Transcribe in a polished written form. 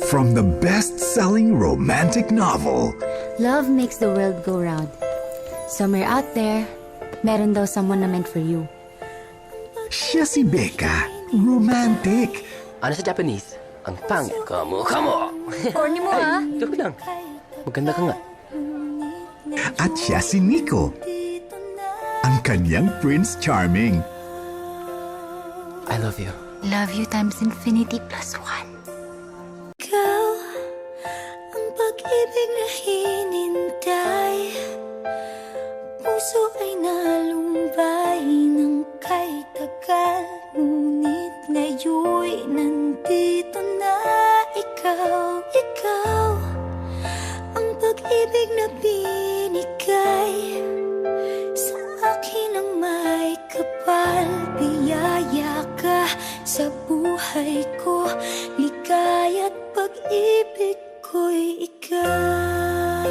From the best-selling romantic novel, Love makes the world go round. Somewhere out there, meron daw someone na meant for you. siya si Becca, romantic. Ano sa Japanese? Ang pangit. Kamo! Corny mo ah! Joke lang. Maganda ka nga. At siya si Nico, ang kanyang Prince Charming. I love you. Love you times infinity plus one. Ikaw ang pag-ibig na hinintay. Puso ay nalumbay ng kay tagal. Ngunit ngayon'y nandito na ikaw. Ikaw ang pag-ibig na binigay sa akin ang may kapal. Biyaya ka sa buhay ko, ligaya't pag-ibig ko'y ikaw.